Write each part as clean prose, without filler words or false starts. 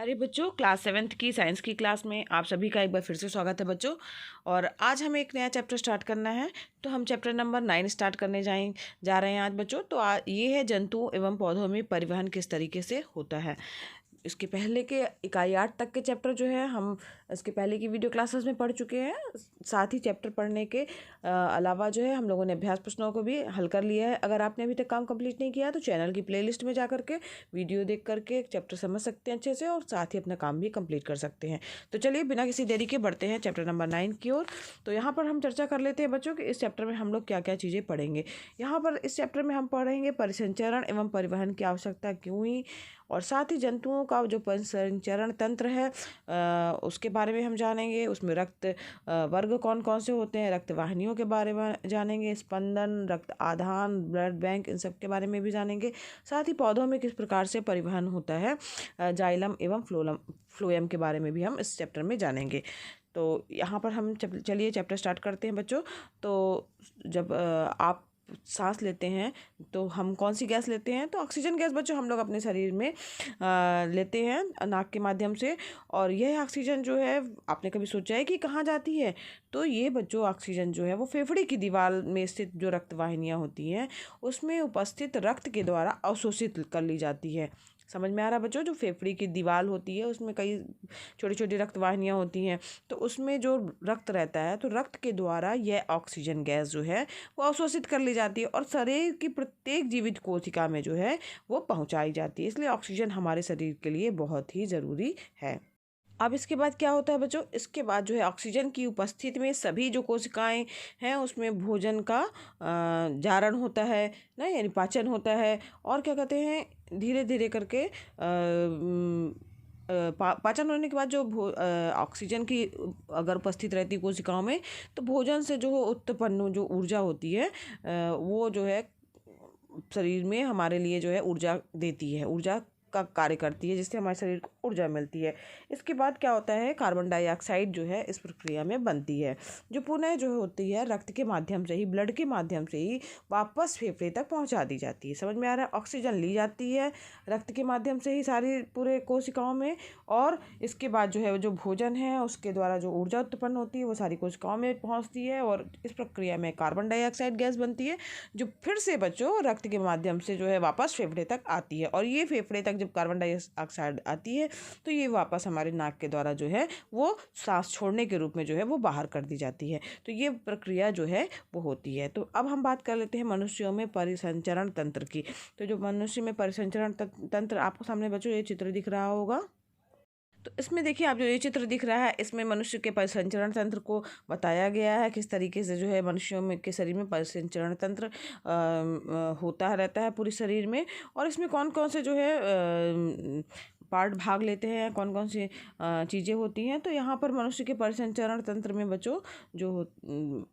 अरे बच्चों, class 7th की साइंस की क्लास में आप सभी का एक बार फिर से स्वागत है बच्चों। और आज हमें एक नया चैप्टर स्टार्ट करना है। तो हम चैप्टर नंबर 9 स्टार्ट करने जा रहे हैं आज बच्चों। तो ये है जंतुओं एवं पौधों में परिवहन किस तरीके से होता है। इसके पहले के इकाई 8 तक के चैप्टर जो है हम इसके पहले की वीडियो क्लासेस में पढ़ चुके हैं। साथ ही चैप्टर पढ़ने के अलावा जो है हम लोगों ने अभ्यास प्रश्नों को भी हल कर लिया है। अगर आपने अभी तक काम कंप्लीट नहीं किया तो चैनल की प्लेलिस्ट में जा करके वीडियो देख करके चैप्टर समझ सकते हैं अच्छे से, और साथ ही अपना काम भी कंप्लीट कर सकते हैं। तो चलिए बिना किसी देरी के बढ़ते हैं चैप्टर नंबर 9 की ओर। तो यहाँ पर हम चर्चा कर लेते हैं बच्चों कि इस चैप्टर में हम लोग क्या क्या चीज़ें पढ़ेंगे। यहाँ पर इस चैप्टर में हम पढ़ेंगे परिसंचरण एवं परिवहन की आवश्यकता क्यों हुई, और साथ ही जंतुओं का जो परिसंचरण तंत्र है उसके बारे में हम जानेंगे। उसमें रक्त वर्ग कौन कौन से होते हैं, रक्त वाहिनियों के बारे में जानेंगे, स्पंदन, रक्त आधान, ब्लड बैंक, इन सब के बारे में भी जानेंगे। साथ ही पौधों में किस प्रकार से परिवहन होता है, जाइलम एवं फ्लोएम के बारे में भी हम इस चैप्टर में जानेंगे। तो यहाँ पर हम चलिए चैप्टर स्टार्ट करते हैं बच्चों। तो जब आप सांस लेते हैं तो हम कौन सी गैस लेते हैं, तो ऑक्सीजन गैस बच्चों हम लोग अपने शरीर में लेते हैं नाक के माध्यम से। और यह ऑक्सीजन जो है आपने कभी सोचा है कि कहाँ जाती है, तो ये बच्चों ऑक्सीजन जो है वो फेफड़े की दीवार में स्थित जो रक्त वाहिनियाँ होती हैं उसमें उपस्थित रक्त के द्वारा अवशोषित कर ली जाती है। समझ में आ रहा बच्चों, जो फेफड़े की दीवार होती है उसमें कई छोटी छोटी रक्त वाहिनियाँ होती हैं, तो उसमें जो रक्त रहता है तो रक्त के द्वारा यह ऑक्सीजन गैस जो है वो अवशोषित कर ली जाती है और शरीर की प्रत्येक जीवित कोशिका में जो है वो पहुंचाई जाती है। इसलिए ऑक्सीजन हमारे शरीर के लिए बहुत ही ज़रूरी है। अब इसके बाद क्या होता है बच्चों, इसके बाद जो है ऑक्सीजन की उपस्थिति में सभी जो कोशिकाएं हैं उसमें भोजन का जारण होता है ना, यानी पाचन होता है। और क्या कहते हैं, धीरे धीरे करके पाचन होने के बाद जो ऑक्सीजन की अगर उपस्थित रहती है कोशिकाओं में, तो भोजन से जो उत्पन्न जो ऊर्जा होती है वो जो है शरीर में हमारे लिए जो है ऊर्जा देती है, ऊर्जा का कार्य करती है, जिससे हमारे शरीर को ऊर्जा मिलती है। इसके बाद क्या होता है, कार्बन डाइऑक्साइड जो है इस प्रक्रिया में बनती है, जो पुनः जो होती है रक्त के माध्यम से ही, ब्लड के माध्यम से ही वापस फेफड़े तक पहुंचा दी जाती है। समझ में आ रहा है, ऑक्सीजन ली जाती है रक्त के माध्यम से ही सारी पूरे कोशिकाओं में, और इसके बाद जो है जो भोजन है उसके द्वारा जो ऊर्जा उत्पन्न होती है वो सारी कोशिकाओं में पहुँचती है, और इस प्रक्रिया में कार्बन डाइऑक्साइड गैस बनती है जो फिर से बच्चों रक्त के माध्यम से जो है वापस फेफड़े तक आती है। और ये फेफड़े तक जब कार्बन डाइऑक्साइड आती है तो ये वापस हमारे नाक के द्वारा जो है वो सांस छोड़ने के रूप में जो है वो बाहर कर दी जाती है। तो ये प्रक्रिया जो है वो होती है। तो अब हम बात कर लेते हैं मनुष्यों में परिसंचरण तंत्र की। तो जो मनुष्य में परिसंचरण तंत्र, आपको सामने बच्चों ये चित्र दिख रहा होगा। तो इसमें देखिए, आप जो ये चित्र दिख रहा है इसमें मनुष्य के परिसंचरण तंत्र को बताया गया है, किस तरीके से जो है मनुष्यों में के शरीर में परिसंचरण तंत्र होता रहता है पूरे शरीर में। और इसमें कौन कौन से जो है पार्ट भाग लेते हैं, कौन कौन सी चीज़ें होती हैं। तो यहाँ पर मनुष्य के परिसंचरण तंत्र में बच्चों जो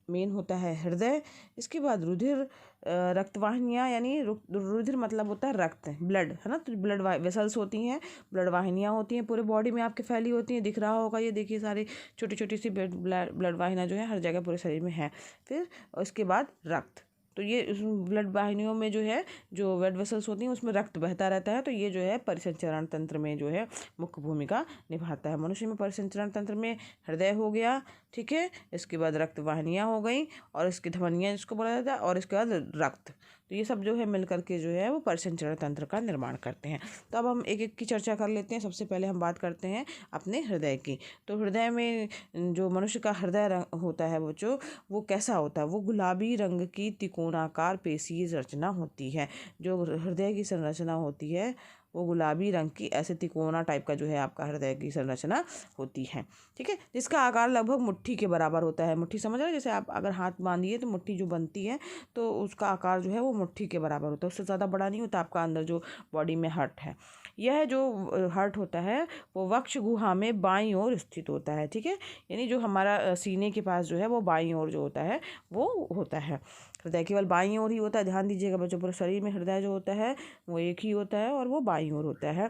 मेन होता है हृदय, इसके बाद रुधिर, रक्तवाहिनियाँ, यानी रुधिर मतलब होता है रक्त, ब्लड है ना, तो ब्लड वेसल्स होती हैं, ब्लड वाहिनियाँ होती हैं पूरे बॉडी में आपके फैली होती हैं, दिख रहा होगा ये देखिए सारी छोटी छोटी सी ब्लड वाहिनियाँ जो है हर जगह पूरे शरीर में है। फिर उसके बाद रक्त, तो ये ब्लड वाहिनियों में जो है जो ब्लड वेसल्स होती हैं उसमें रक्त बहता रहता है, तो ये जो है परिसंचरण तंत्र में जो है मुख्य भूमिका निभाता है। मनुष्य में परिसंचरण तंत्र में हृदय हो गया, ठीक है, इसके बाद रक्त वाहिनियाँ हो गई, और इसकी धमनियाँ जिसको बोला जाता है, और इसके बाद रक्त, तो ये सब जो है मिल करके जो है वो परिसंचरण तंत्र का निर्माण करते हैं। तो अब हम एक एक की चर्चा कर लेते हैं। सबसे पहले हम बात करते हैं अपने हृदय की। तो हृदय में जो मनुष्य का हृदय होता है बच्चों, वो कैसा होता है, वो गुलाबी रंग की त्रिकोणाकार पेशीय रचना होती है। जो हृदय की संरचना होती है वो गुलाबी रंग की ऐसे तिकोना टाइप का जो है आपका हृदय की संरचना होती है, ठीक है, जिसका आकार लगभग मुट्ठी के बराबर होता है। मुट्ठी समझ रहे हैं, जैसे आप अगर हाथ बांधिए तो मुट्ठी जो बनती है तो उसका आकार जो है वो मुट्ठी के बराबर होता है, उससे ज़्यादा बड़ा नहीं होता आपका अंदर जो बॉडी में हार्ट है। यह जो हार्ट होता है वो वक्ष गुहा में बाईं ओर स्थित होता है, ठीक है, यानी जो हमारा सीने के पास जो है वो बाईं ओर जो होता है वो होता है। हृदय केवल बाईं ओर ही होता है, ध्यान दीजिएगा बच्चों, पूरे शरीर में हृदय जो होता है वो एक ही होता है और वो बाईं ओर होता है,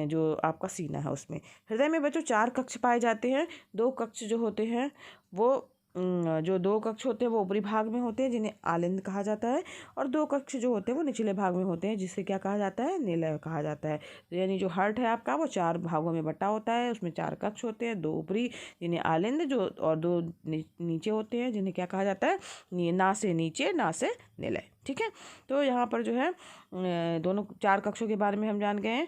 जो आपका सीना है उसमें। हृदय में बच्चों 4 कक्ष पाए जाते हैं। 2 कक्ष जो होते हैं वो जो 2 कक्ष होते हैं वो ऊपरी भाग में होते हैं जिन्हें आलिंद कहा जाता है, और 2 कक्ष जो होते हैं वो निचले भाग में होते हैं जिसे क्या कहा जाता है, निलय कहा जाता है। तो यानी जो हार्ट है आपका वो 4 भागों में बटा होता है, उसमें 4 कक्ष होते हैं, 2 ऊपरी जिन्हें आलिंद, जो और 2 नीचे होते हैं जिन्हें क्या कहा जाता है, ना से नीचे, ना से निलय। ठीक है, तो यहाँ पर जो है दोनों 4 कक्षों के बारे में हम जान गए हैं।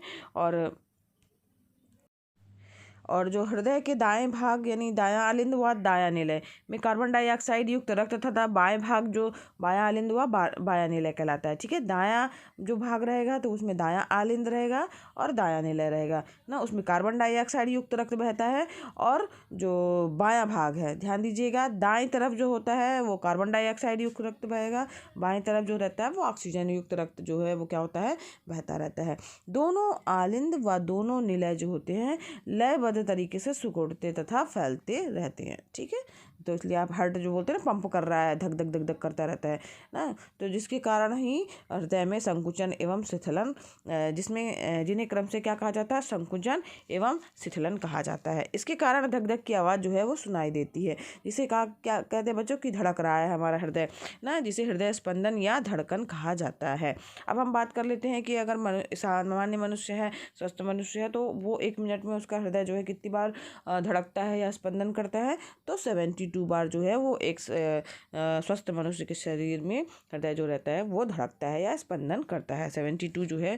और जो हृदय के दाएं भाग यानी दायां आलिंद हुआ दायां निलय में कार्बन डाइऑक्साइड युक्त रक्त तथा बाएं भाग जो बायां आलिंद हुआ बायां निलय कहलाता है। ठीक है, दायां जो भाग रहेगा तो उसमें दायां आलिंद रहेगा और दायां निलय रहेगा ना, उसमें कार्बन डाइऑक्साइड युक्त रक्त बहता है। और जो बायां भाग है, ध्यान दीजिएगा, दाएं तरफ जो होता है वो कार्बन डाइऑक्साइड युक्त रक्त बहेगा, बाएं तरफ जो रहता है वो ऑक्सीजन युक्त रक्त जो है वो क्या होता है, बहता रहता है। दोनों आलिंद व दोनों निलय जो होते हैं लयबद्ध तरीके से सिकुड़ते तथा फैलते रहते हैं। ठीक है, तो इसलिए आप हार्ट जो बोलते हैं ना, पंप कर रहा है, धक धक धक धक करता रहता है ना, तो जिसके कारण ही हृदय में संकुचन एवं शिथिलन, जिन्हें क्रम से क्या कहा जाता है, संकुचन एवं शिथिलन कहा जाता है। इसके कारण धक धक की आवाज़ जो है वो सुनाई देती है, जिसे कहा क्या कहते हैं बच्चों की धड़क रहा है हमारा हृदय ना, जिसे हृदय स्पंदन या धड़कन कहा जाता है। अब हम बात कर लेते हैं कि अगर सामान्य मनुष्य है, स्वस्थ मनुष्य है, तो वो 1 मिनट में उसका हृदय जो है कितनी बार धड़कता है या स्पंदन करता है, तो 72 बार जो है वो एक स्वस्थ मनुष्य के शरीर में हृदय जो रहता है वो धड़कता है या स्पंदन करता है, 72 जो है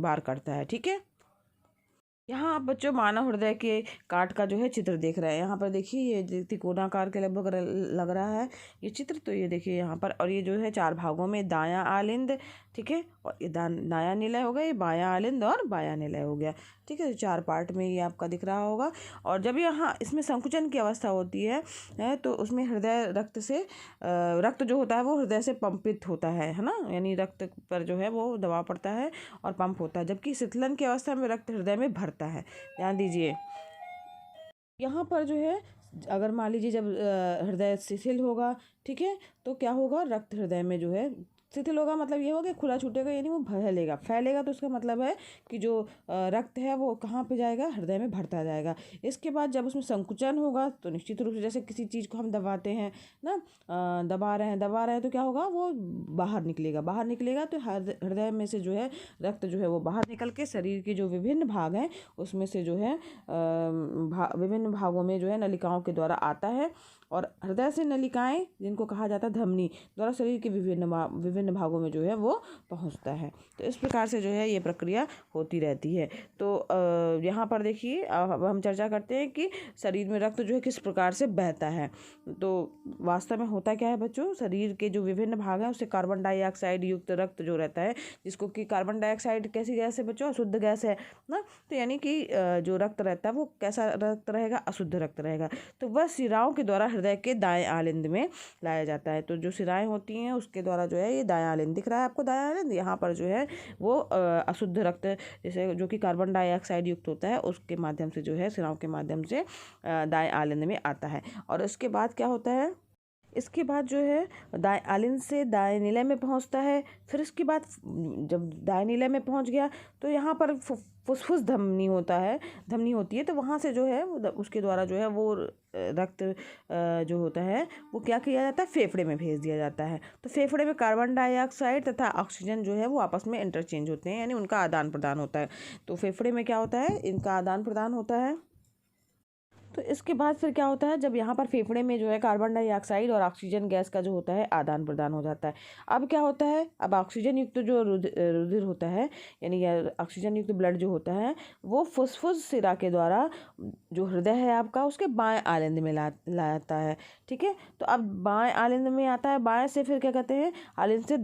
बार करता है। ठीक है, यहाँ आप बच्चों मानव हृदय के काट का जो है चित्र देख रहे हैं। यहाँ पर देखिए ये त्रिकोणाकार के लगभग लग रहा है ये चित्र, तो ये देखिए यहाँ पर, और ये जो है 4 भागों में दायां आलिंद, ठीक है, और ये दायां निलय हो गया, ये बायां आलिंद और बायां निलय हो गया। ठीक है, 4 पार्ट में ये आपका दिख रहा होगा। और जब यहाँ इसमें संकुचन की अवस्था होती है तो उसमें हृदय रक्त जो होता है वो हृदय से पंपित होता है ना, यानी रक्त पर जो है वो दबाव पड़ता है और पंप होता है, जबकि शीतलन की अवस्था में रक्त हृदय में भरता है। ध्यान दीजिए, यहाँ पर जो है अगर मान लीजिए जब हृदय शिथिल होगा, ठीक है, तो क्या होगा, रक्त हृदय में जो है शिथिल होगा, मतलब ये होगा कि खुला छूटेगा, यानी वो फैलेगा। फैलेगा तो उसका मतलब है कि जो रक्त है वो कहाँ पे जाएगा, हृदय में भरता जाएगा। इसके बाद जब उसमें संकुचन होगा तो निश्चित रूप से जैसे किसी चीज़ को हम दबाते हैं ना, दबा रहे हैं तो क्या होगा, वो बाहर निकलेगा तो हृदय में से जो है रक्त जो है वो बाहर निकल के शरीर के जो विभिन्न भाग हैं उसमें से जो है विभिन्न भागों में जो है नलिकाओं के द्वारा आता है, और हृदय से नलिकाएं जिनको कहा जाता है धमनी द्वारा शरीर के विभिन्न भागों में जो है वो पहुंचता है। तो इस प्रकार से जो है ये प्रक्रिया होती रहती है। तो यहाँ पर देखिए अब हम चर्चा करते हैं कि शरीर में रक्त जो है किस प्रकार से बहता है। तो वास्तव में होता क्या है बच्चों, शरीर के जो विभिन्न भाग हैं उससे कार्बन डाइऑक्साइड युक्त रक्त जो रहता है, जिसको कि कार्बन डाइऑक्साइड कैसी गैस है बच्चों, अशुद्ध गैस है ना, तो यानी कि जो रक्त रहता है वो कैसा रक्त रहेगा, अशुद्ध रक्त रहेगा। तो वह शिराओं के द्वारा हृदय के दाएं आलिंद में लाया जाता है। तो जो शिराएं होती हैं उसके द्वारा जो है ये दायां आलिंद दिख रहा है आपको, दायां आलिंद, यहाँ पर जो है वो अशुद्ध रक्त जैसे जो कि कार्बन डाइऑक्साइड युक्त होता है उसके माध्यम से जो है शिराओं के माध्यम से दाएं आलिंद में आता है। और इसके बाद क्या होता है, इसके बाद जो है दाएं आलिंद से दाएं निलय में पहुंचता है। फिर इसके बाद जब दाएं निलय में पहुंच गया तो यहाँ पर फुसफुस धमनी होती है, तो वहाँ से जो है उसके द्वारा जो है वो रक्त जो होता है वो क्या किया जाता है, फेफड़े में भेज दिया जाता है। तो फेफड़े में कार्बन डाइऑक्साइड तथा ऑक्सीजन जो है वो आपस में इंटरचेंज होते हैं, यानी उनका आदान प्रदान होता है। तो फेफड़े में क्या होता है, इनका आदान प्रदान होता है। तो इसके बाद फिर क्या होता है, जब यहाँ पर फेफड़े में जो है कार्बन डाइऑक्साइड और ऑक्सीजन गैस का जो होता है आदान प्रदान हो जाता है। अब क्या होता है, अब ऑक्सीजन युक्त जो रुधिर होता है, यानी ऑक्सीजन युक्त ब्लड जो होता है वो फुसफुस शिरा के द्वारा जो हृदय है आपका उसके बाएं आलिंद में लाता है। ठीक है, तो अब बाएं आलिंद में आता है, बाएं से फिर क्या कहते हैं, आलिंद से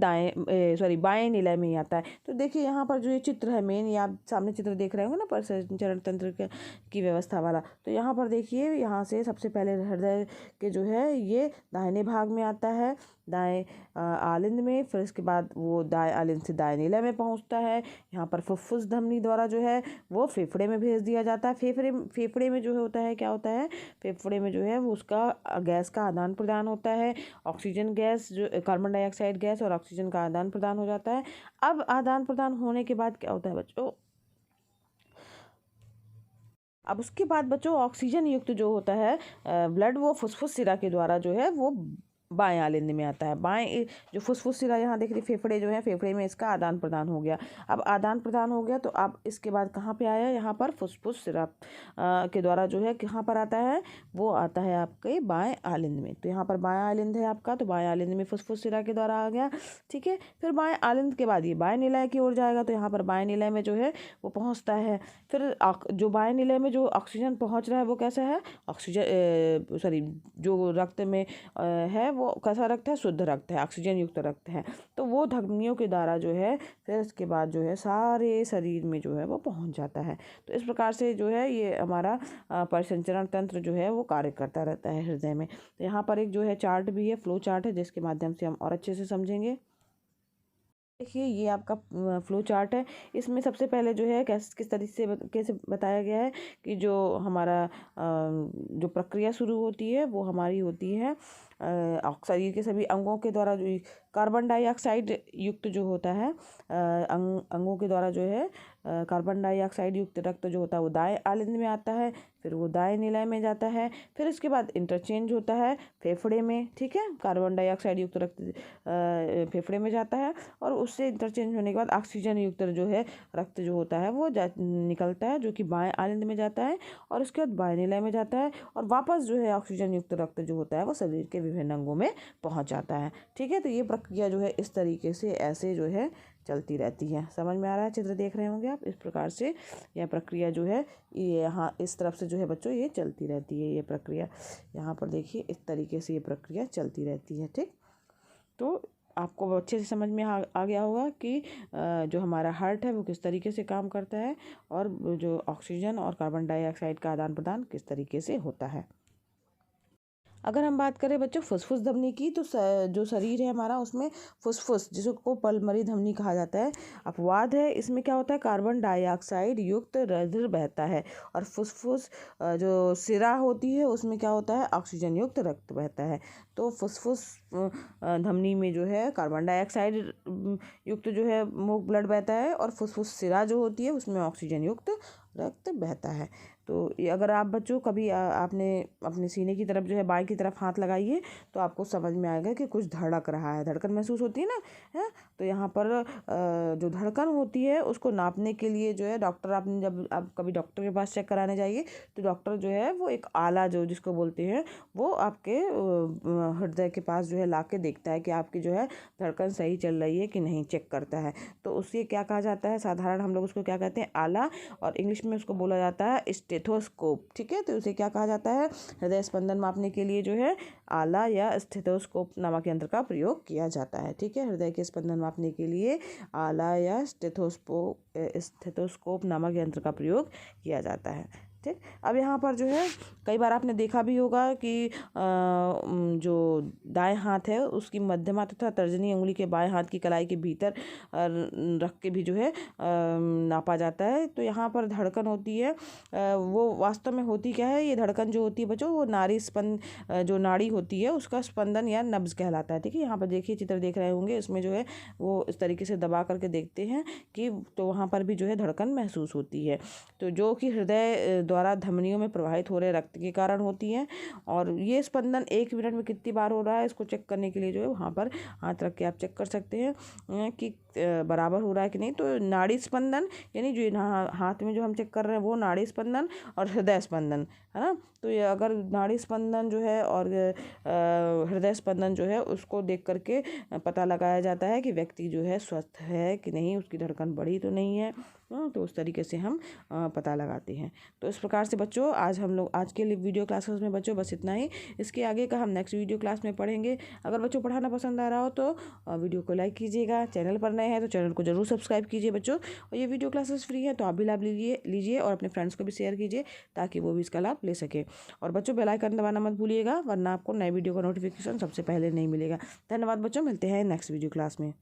बाएं निलय में ही आता है। तो देखिए यहाँ पर जो ये चित्र है मेन, ये आप सामने चित्र देख रहे होंगे ना, परिसंचरण तंत्र की व्यवस्था वाला। तो यहाँ पर देखिए, यहाँ से सबसे पहले हृदय के जो है ये दाहिने भाग में आता है, दाएं आलिंद में, फिर इसके बाद वो दाएं आलिंद से दाएं निलय में पहुंचता है। यहाँ पर फुफ्फुस धमनी द्वारा जो है वो फेफड़े में भेज दिया जाता है। फेफड़े में जो है होता है, क्या होता है, फेफड़े में जो है वो उसका गैस का आदान प्रदान होता है, ऑक्सीजन गैस जो कार्बन डाइऑक्साइड गैस और ऑक्सीजन का आदान प्रदान हो जाता है। अब आदान प्रदान होने के बाद क्या होता है बच्चों, अब उसके बाद बच्चों ऑक्सीजन युक्त जो होता है ब्लड, वो फुफ्फुस शिरा के द्वारा जो है वो बाएं आलिंद में आता है। बाएं जो फुफ्फुस शिरा यहाँ देख रही, फेफड़े जो है, फेफड़े में इसका आदान प्रदान हो गया। अब आदान प्रदान हो गया तो अब इसके बाद कहाँ पे आया, यहाँ पर फुफ्फुस शिरा के द्वारा जो है कहाँ पर आता है, वो आता है आपके बाएं आलिंद में। तो यहाँ पर बाएं आलिंद है आपका, तो बाएं आलिंद में फुफ्फुस शिरा के द्वारा आ गया। ठीक है, फिर बाएं आलिंद के बाद ये बाएं निलय की ओर जाएगा, तो यहाँ पर बाएं निलय में जो है वो पहुँचता है। फिर जो बाएं निलय में जो ऑक्सीजन पहुँच रहा है वो कैसा है, ऑक्सीजन सॉरी जो रक्त में है वो कैसा रक्त है, शुद्ध रक्त है, ऑक्सीजन युक्त रक्त है। तो वो धमनियों के द्वारा जो है फिर इसके बाद जो है सारे शरीर में जो है वो पहुंच जाता है। तो इस प्रकार से जो है ये हमारा परिसंचरण तंत्र जो है वो कार्य करता रहता है हृदय में। तो यहाँ पर एक जो है चार्ट भी है, फ्लो चार्ट है, जिसके माध्यम से हम और अच्छे से समझेंगे। देखिए ये आपका फ्लो चार्ट है। इसमें सबसे पहले जो है किस तरीके से कैसे बताया गया है कि जो हमारा जो प्रक्रिया शुरू होती है वो हमारी होती है शरीर के सभी अंगों के द्वारा जो कार्बन डाइऑक्साइड युक्त जो होता है अंगों के द्वारा जो है कार्बन डाइऑक्साइड युक्त रक्त जो होता है वो दाएं आलिंद में आता है, फिर वो दाएं निलय में जाता है, फिर इसके बाद इंटरचेंज होता है फेफड़े में। ठीक है, कार्बन डाइऑक्साइड युक्त रक्त फेफड़े में जाता है और उससे इंटरचेंज होने के बाद ऑक्सीजन युक्त जो है रक्त जो होता है वो निकलता है, जो कि बाएं आलिंद में जाता है और उसके बाद बाएं निलय में जाता है और वापस जो है ऑक्सीजन युक्त रक्त जो होता है वो शरीर के विभिन्न अंगों में पहुंच जाता है। ठीक है, तो ये प्रक्रिया जो है इस तरीके से ऐसे जो है चलती रहती है। समझ में आ रहा है, चित्र देख रहे होंगे आप। इस प्रकार से यह प्रक्रिया जो है ये यहाँ इस तरफ से जो है बच्चों ये चलती रहती है। ये प्रक्रिया यहाँ पर देखिए इस तरीके से ये प्रक्रिया चलती रहती है। ठीक, तो आपको अच्छे से समझ में आ गया होगा कि जो हमारा हार्ट है वो किस तरीके से काम करता है और जो ऑक्सीजन और कार्बन डाइऑक्साइड का आदान प्रदान किस तरीके से होता है। अगर हम बात करें बच्चों फुफ्फुस धमनी की, तो जो शरीर है हमारा उसमें फुफ्फुस जिसको पल्मरी धमनी कहा जाता है अपवाद है। इसमें क्या होता है, कार्बन डाइऑक्साइड युक्त रक्त बहता है और फुफ्फुस जो शिरा होती है उसमें क्या होता है, ऑक्सीजन युक्त रक्त बहता है। तो फुफ्फुस धमनी में जो है कार्बन डाइऑक्साइड युक्त जो है मुख ब्लड बहता है और फुफ्फुस शिरा जो होती है उसमें ऑक्सीजन युक्त रक्त बहता है। तो ये अगर आप बच्चों कभी आपने अपने सीने की तरफ जो है बाएं की तरफ हाथ लगाइए तो आपको समझ में आएगा कि कुछ धड़क रहा है, धड़कन महसूस होती है ना, है। तो यहाँ पर जो धड़कन होती है उसको नापने के लिए जो है डॉक्टर, आपने जब आप कभी डॉक्टर के पास चेक कराने जाइए तो डॉक्टर जो है वो एक आला जो जिसको बोलते हैं वो आपके हृदय के पास जो है ला के देखता है कि आपकी जो है धड़कन सही चल रही है कि नहीं, चेक करता है। तो उससे क्या कहा जाता है, साधारण हम लोग उसको क्या कहते हैं, आला, और इंग्लिश में उसको बोला जाता है स्टेथोस्कोप। ठीक है, तो उसे क्या कहा जाता है, हृदय स्पंदन मापने के लिए जो है आला या स्टेथोस्कोप नामक यंत्र का प्रयोग किया जाता है। ठीक है, हृदय के स्पंदन मापने के लिए आला या स्टेथोस्कोप नामक यंत्र का प्रयोग किया जाता है। ठीक, अब यहाँ पर जो है कई बार आपने देखा भी होगा कि जो दाएं हाथ है उसकी मध्यमा तथा तर्जनी उंगली के बाएं हाथ की कलाई के भीतर रख के भी जो है नापा जाता है। तो यहाँ पर धड़कन होती है, वो वास्तव में होती क्या है, ये धड़कन जो होती है बच्चों वो नाड़ी जो नाड़ी होती है उसका स्पंदन या नब्ज कहलाता है। ठीक है, यहाँ पर देखिए चित्र देख रहे होंगे, इसमें जो है वो इस तरीके से दबा करके देखते हैं कि तो वहाँ पर भी जो है धड़कन महसूस होती है, तो जो कि हृदय द्वारा धमनियों में प्रवाहित हो रहे रक्त के कारण होती है। और ये स्पंदन 1 मिनट में कितनी बार हो रहा है इसको चेक करने के लिए जो है वहाँ पर हाथ रख के आप चेक कर सकते हैं कि बराबर हो रहा है कि नहीं। तो नाड़ी स्पंदन यानी जो हाथ में जो हम चेक कर रहे हैं वो नाड़ी स्पंदन और हृदय स्पंदन है ना। तो ये अगर नाड़ी स्पंदन जो है और हृदय स्पंदन जो है उसको देख करके पता लगाया जाता है कि व्यक्ति जो है स्वस्थ है कि नहीं, उसकी धड़कन बढ़ी तो नहीं है। तो उस तरीके से हम पता लगाते हैं। तो इस प्रकार से बच्चों आज के लिए वीडियो क्लासेस में बच्चों बस इतना ही। इसके आगे का हम नेक्स्ट वीडियो क्लास में पढ़ेंगे। अगर बच्चों पढ़ाना पसंद आ रहा हो तो वीडियो को लाइक कीजिएगा, चैनल पर नए हैं तो चैनल को जरूर सब्सक्राइब कीजिए बच्चों। और ये वीडियो क्लासेस फ्री है तो आप भी लाभ लीजिए और अपने फ्रेंड्स को भी शेयर कीजिए ताकि वो भी इसका लाभ ले सके। और बच्चों बेल आइकन दबाना मत भूलिएगा वरना आपको नए वीडियो का नोटिफिकेशन सबसे पहले नहीं मिलेगा। धन्यवाद बच्चों, मिलते हैं नेक्स्ट वीडियो क्लास में।